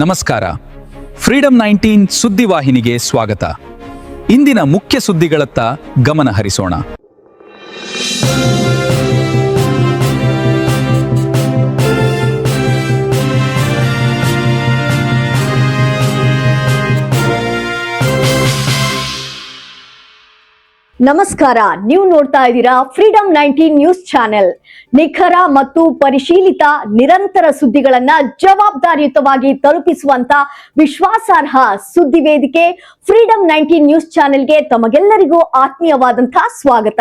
ನಮಸ್ಕಾರ. ಫ್ರೀಡಂ 19 ಸುದ್ದಿವಾಹಿನಿಗೆ ಸ್ವಾಗತ. ಇಂದಿನ ಮುಖ್ಯ ಸುದ್ದಿಗಳತ್ತ ಗಮನ ಹರಿಸೋಣ. ನಮಸ್ಕಾರ, ನೀವು ನೋಡ್ತಾ ಇದ್ದೀರಾ ಫ್ರೀಡಂ 19 ನ್ಯೂಸ್ ಚಾನೆಲ್. ನಿಖರ ಮತ್ತು ಪರಿಶೀಲಿತ ನಿರಂತರ ಸುದ್ದಿಗಳನ್ನ ಜವಾಬ್ದಾರಿಯುತವಾಗಿ ತಲುಪಿಸುವಂತ ವಿಶ್ವಾಸಾರ್ಹ ಸುದ್ದಿ ವೇದಿಕೆ ಫ್ರೀಡಂ 19 ನ್ಯೂಸ್ ಚಾನೆಲ್ಗೆ ತಮಗೆಲ್ಲರಿಗೂ ಆತ್ಮೀಯವಾದಂತಹ ಸ್ವಾಗತ.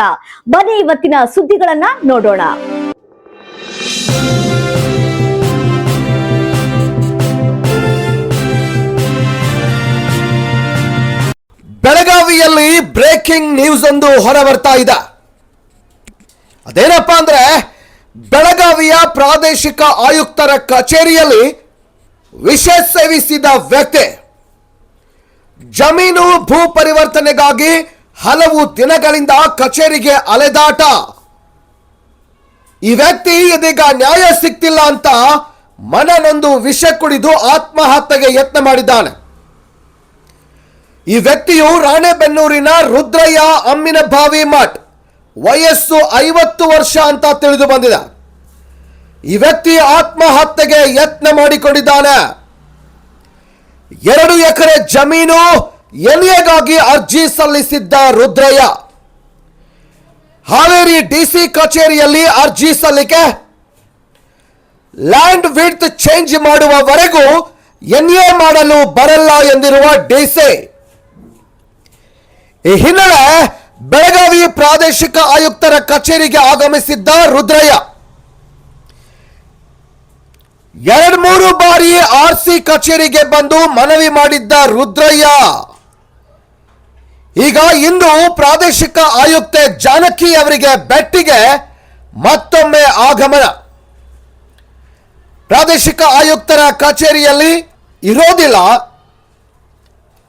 ಬನ್ನಿ ಇವತ್ತಿನ ಸುದ್ದಿಗಳನ್ನ ನೋಡೋಣ. ಬೆಳಗಾವಿಯಲ್ಲಿ ಬ್ರೇಕಿಂಗ್ ನ್ಯೂಸ್ ಒಂದು ಹೊರ ಬರ್ತಾ ಇದೆ. ಅದೇನಪ್ಪಾ ಅಂದ್ರೆ, ಬೆಳಗಾವಿಯ ಪ್ರಾದೇಶಿಕ ಆಯುಕ್ತರ ಕಚೇರಿಯಲ್ಲಿ ವಿಷ ಸೇವಿಸಿದ ವ್ಯಕ್ತಿ ಜಮೀನು ಭೂ ಪರಿವರ್ತನೆಗಾಗಿ ಹಲವು ದಿನಗಳಿಂದ ಕಚೇರಿಗೆ ಅಲೆದಾಟ. ಈ ವ್ಯಕ್ತಿ ಇದೀಗ ನ್ಯಾಯ ಸಿಗ್ತಿಲ್ಲ ಅಂತ ಮನನೊಂದು ವಿಷ ಕುಡಿದು ಆತ್ಮಹತ್ಯೆಗೆ ಯತ್ನ ಮಾಡಿದ್ದಾನೆ. ಈ ವ್ಯಕ್ತಿಯು ರಾಣೆಬೆನ್ನೂರಿನ ರುದ್ರಯ್ಯ ಅಮ್ಮಿನಭಾವಿ ಮಠ್, ವಯಸ್ಸು 50 ವರ್ಷ ಅಂತ ತಿಳಿದು ಬಂದಿದೆ. ಈ ವ್ಯಕ್ತಿ ಆತ್ಮಹತ್ಯೆಗೆ ಯತ್ನ ಮಾಡಿಕೊಂಡಿದ್ದಾನೆ. 2 ಎಕರೆ ಜಮೀನು ಎನ್ಎಗಾಗಿ ಅರ್ಜಿ ಸಲ್ಲಿಸಿದ್ದ ರುದ್ರಯ್ಯ ಹಾವೇರಿ ಡಿಸಿ ಕಚೇರಿಯಲ್ಲಿ ಅರ್ಜಿ ಸಲ್ಲಿಕೆ, ಲ್ಯಾಂಡ್ ವಿಡ್ತ್ ಚೇಂಜ್ ಮಾಡುವವರೆಗೂ ಎನ್ಎ ಮಾಡಲು ಬರಲ್ಲ ಎಂದಿರುವ ಡಿಸಿ. ಈ ಹಿನ್ನೆಲೆ ಬೆಳಗಾವಿ ಪ್ರಾದೇಶಿಕ ಆಯುಕ್ತರ ಕಚೇರಿಗೆ ಆಗಮಿಸಿದ್ದ ರುದ್ರಯ್ಯ 2-3 ಬಾರಿ ಆರ್ಸಿ ಕಚೇರಿಗೆ ಬಂದು ಮನವಿ ಮಾಡಿದ್ದ ರುದ್ರಯ್ಯ ಈಗ ಇಂದು ಪ್ರಾದೇಶಿಕ ಆಯುಕ್ತೆ ಜಾನಕಿ ಅವರಿಗೆ ಭೇಟಿಗೆ ಮತ್ತೊಮ್ಮೆ ಆಗಮನ. ಪ್ರಾದೇಶಿಕ ಆಯುಕ್ತರ ಕಚೇರಿಯಲ್ಲಿ ಇರೋದಿಲ್ಲ.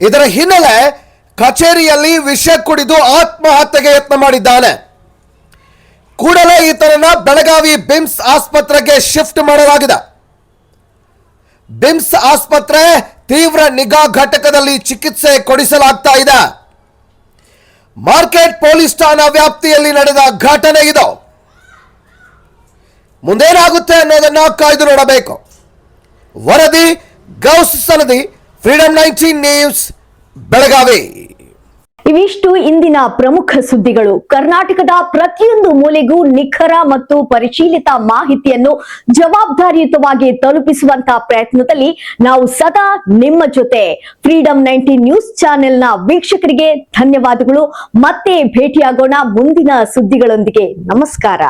ಇದರ ಹಿನ್ನೆಲೆ ಕಚೇರಿಯಲ್ಲಿ ವಿಷ ಕುಡಿದು ಆತ್ಮಹತ್ಯೆಗೆ ಯತ್ನ ಮಾಡಿದ್ದಾನೆ. ಕೂಡಲೇ ಈತನನ್ನ ಬೆಳಗಾವಿ ಬಿಮ್ಸ್ ಆಸ್ಪತ್ರೆಗೆ ಶಿಫ್ಟ್ ಮಾಡಲಾಗಿದೆ. ಬಿಮ್ಸ್ ಆಸ್ಪತ್ರೆ ತೀವ್ರ ನಿಗಾ ಘಟಕದಲ್ಲಿ ಚಿಕಿತ್ಸೆ ಕೊಡಿಸಲಾಗ್ತಾ ಇದೆ. ಮಾರ್ಕೆಟ್ ಪೊಲೀಸ್ ಠಾಣಾ ವ್ಯಾಪ್ತಿಯಲ್ಲಿ ನಡೆದ ಘಟನೆ ಇದು. ಮುಂದೇನಾಗುತ್ತೆ ಅನ್ನೋದನ್ನ ಕಾಯ್ದು ನೋಡಬೇಕು. ವರದಿ ಗೌಸ್ ಸನದಿ, ಫ್ರೀಡಂ 19 ನ್ಯೂಸ್, ಬೆಳಗಾವಿ. ಇವಿಷ್ಟು ಇಂದಿನ ಪ್ರಮುಖ ಸುದ್ದಿಗಳು. ಕರ್ನಾಟಕದ ಪ್ರತಿಯೊಂದು ಮೂಲೆಗೂ ನಿಖರ ಮತ್ತು ಪರಿಶೀಲಿತ ಮಾಹಿತಿಯನ್ನು ಜವಾಬ್ದಾರಿಯುತವಾಗಿ ತಲುಪಿಸುವಂತಹ ಪ್ರಯತ್ನದಲ್ಲಿ ನಾವು ಸದಾ ನಿಮ್ಮ ಜೊತೆ. ಫ್ರೀಡಂ 19 ನ್ಯೂಸ್ ಚಾನೆಲ್ನ ವೀಕ್ಷಕರಿಗೆ ಧನ್ಯವಾದಗಳು. ಮತ್ತೆ ಭೇಟಿಯಾಗೋಣ ಮುಂದಿನ ಸುದ್ದಿಗಳೊಂದಿಗೆ. ನಮಸ್ಕಾರ.